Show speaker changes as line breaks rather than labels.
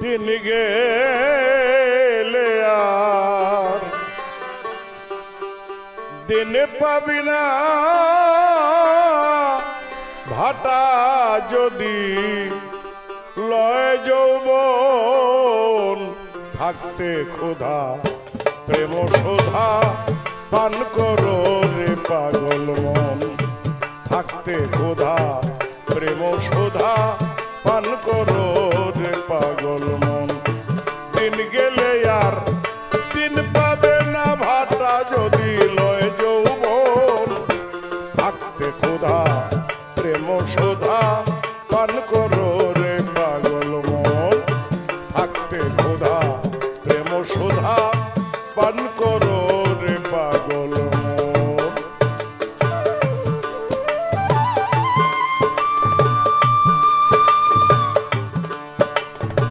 দিন গেলে আর দিন পাবি না ভাটা যদি লয় যৌবন থাকতে ক্ষুধা প্রেম সুধা পান করো রে পাগল মন থাকতে ক্ষুধা প্রেম সুধা পান করো রে পাগল মন দিন গেলে আর দিন পাবে না ভাটা যদি লয় যৌবন থাকতে ক্ষুধা প্রেম সুধা পান করো রে পাগল মন থাকতে ক্ষুধা প্রেম সুধা পান করো